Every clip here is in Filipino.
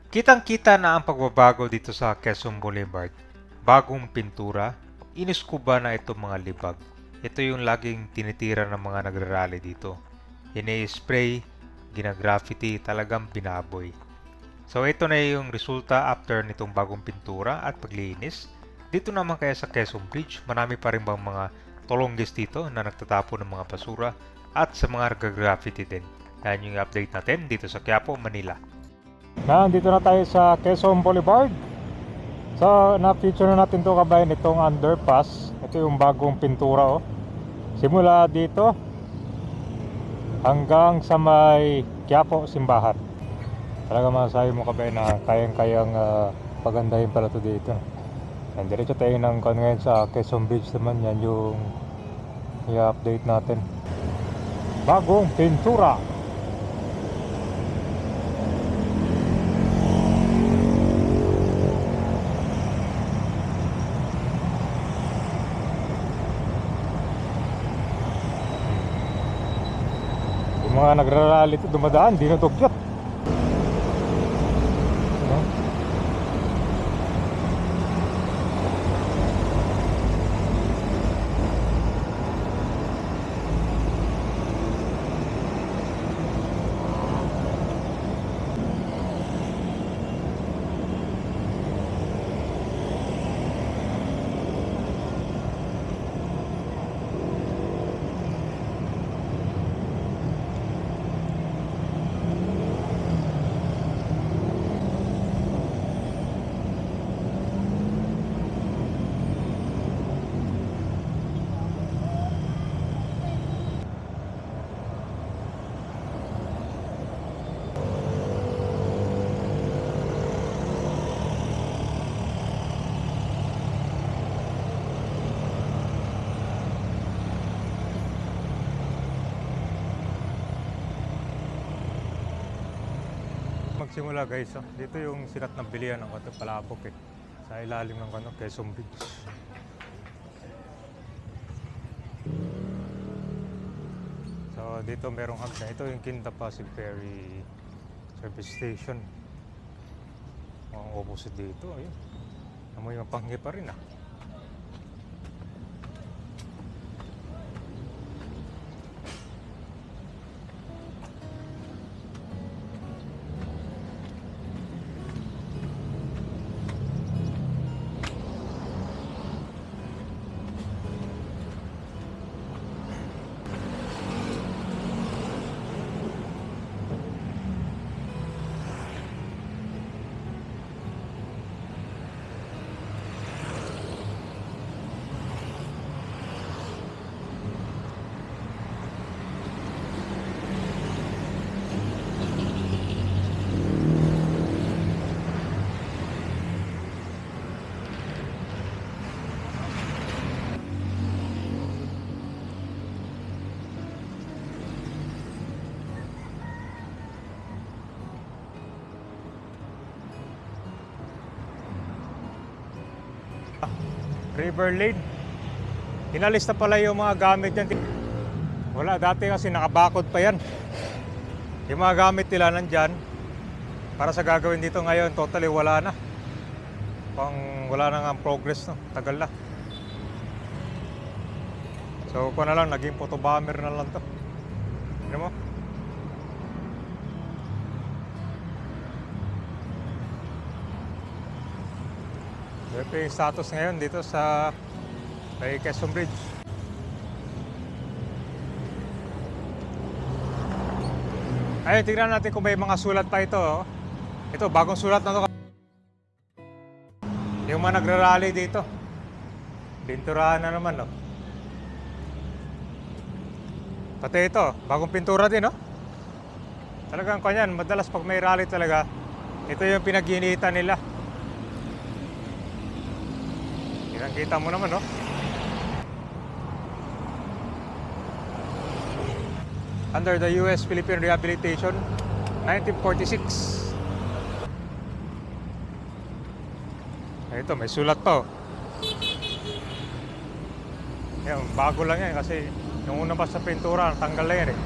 Kitang-kita na ang pagbabago dito sa Quezon Boulevard. Bagong pintura, iniskuba na itong mga libag. Ito yung laging tinitira ng mga nagrarally dito. Ini-spray, gina-graffiti, talagang binaboy. So ito na yung resulta after nitong bagong pintura at paglinis. Dito naman kaya sa Quezon Bridge, marami pa rin bang mga tolonggis dito na nagtatapon ng mga basura at sa mga nag-graffiti din. Yan yung update natin dito sa Quiapo, Manila. Nandito na tayo sa Quezon Boulevard. So, na-feature na natin to kabayan itong underpass. Ito yung bagong pintura oh. Simula dito hanggang sa may Quiapo Simbahan. Talaga masasabi mo kabayan na kayang-kayang pagandahin pala to dito. And diretso tayo ng ngayon sa Quezon Bridge naman. Yan yung i-update natin. Bagong pintura. Mga nagrarally ito dumadaan, di natugyot. No? Magsimula guys, oh. Dito yung sikat na bilihan ng kanto Palabok eh. Sa ilalim ng kanto, Quezon Bridge. So dito merong hagdan. Ito yung Kinta Pasig Ferry Service Station. Ang opposite dito, ayun. Amoy mapanghi pa rin ah. River Lane. Inalis na pala yung mga gamit yan. Wala, dati kasi nakabakod pa yan. Yung mga gamit nila nandyan para sa gagawin dito ngayon, totally wala na. Wala na nga ang progress, no? Tagal na. So kung na lang, naging photo bomber na lang to. Ano mo? Ito yung status ngayon dito sa may Quezon Bridge. Ayun, tingnan natin kung may mga sulat pa ito. Oh. Ito, bagong sulat na to. Yung mga nagrarally dito. Pinturahan na naman, no? Pati ito, bagong pintura din, no? Talagang kanyan, madalas pag may rally talaga, ito yung pinag-iinitan nila. Kita mo naman, no? Under the U.S.-Philippine Rehabilitation, 1946. Ito, may sulat to. Yan, bago lang yan kasi yung una pa sa pintura, tanggal na yan eh.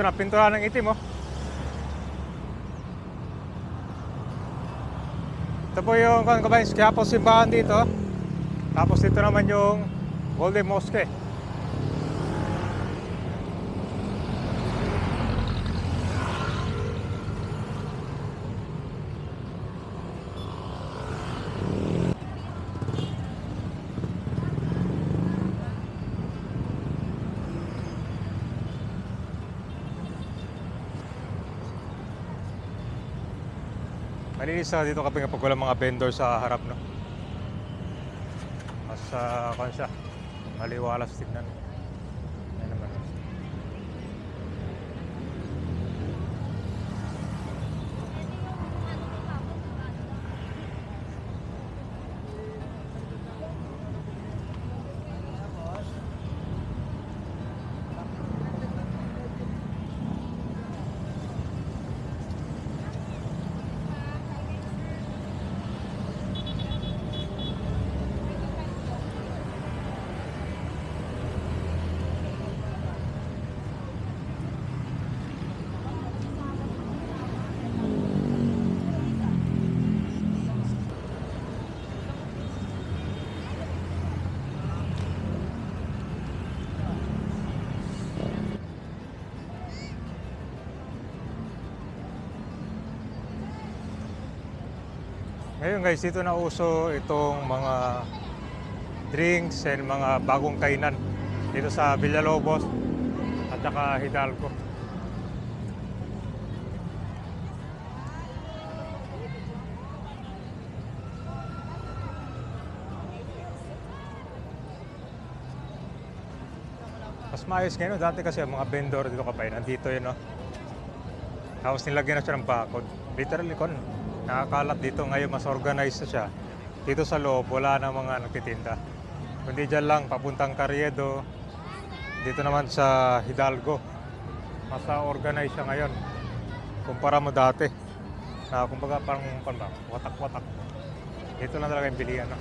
na, pintura ng itim oh. Ito po yung kabayan, Quiapo simbahan dito. Tapos dito naman yung Golden Mosque. Malinis na dito kapag walang mga vendor sa harap, no? Mas kung siya, maliwalas tignan. Ayan naman. Ngayon guys, dito na uso itong mga drinks and mga bagong kainan dito sa Villalobos at saka Hidalgo. Mas maayos ngayon, dati kasi ang mga vendor dito kapay, nandito yun, no? Tapos nilagyan na siya ng bakod. Literally, nakakalat dito. Ngayon, mas organized na siya. Dito sa loob, wala na mga nagtitinda. Kundi dyan lang, papuntang Carriedo. Dito naman sa Hidalgo. Mas organized siya ngayon. Kumpara mo dati. Kumbaga parang watak-watak. Dito lang talaga yung bilihan, no?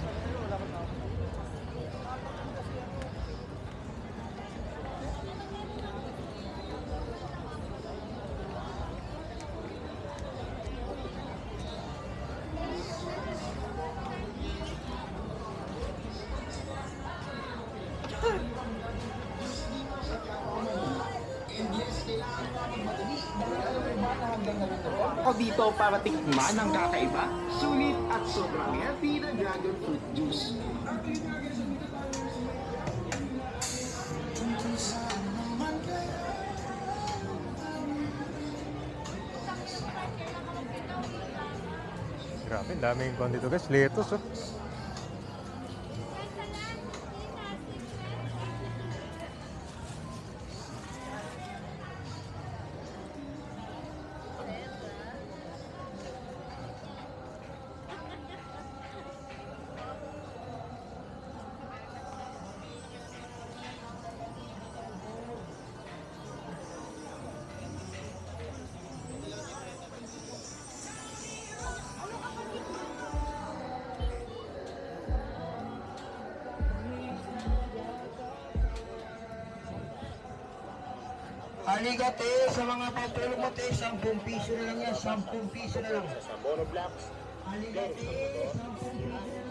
Ako dito para tikman ang kakaiba, sulit at sobrang healthy na dragon fruit juice. Grabe, daming kon dito guys. Lettuce, oh. Halika te, sa mga patulong mo te, 10 piso na lang yan, 10 piso na lang. Sa Mono Blocks. Halika te, 10 piso na lang te.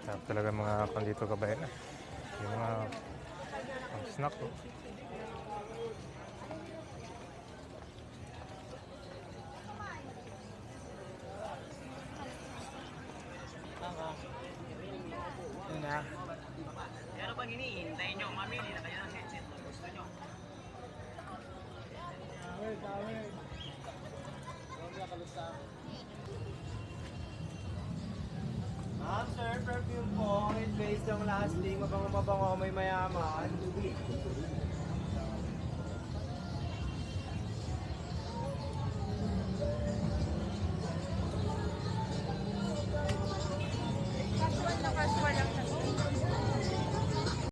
Sarap talaga mga pandito kabayan. Yung mga snack, oh. Pero pag iniintay nyo, mamili na kayo ng headset na gusto nyo. Ma'am, sir, perfume po. It based yung lasting, mabango-mabango, may mayaman.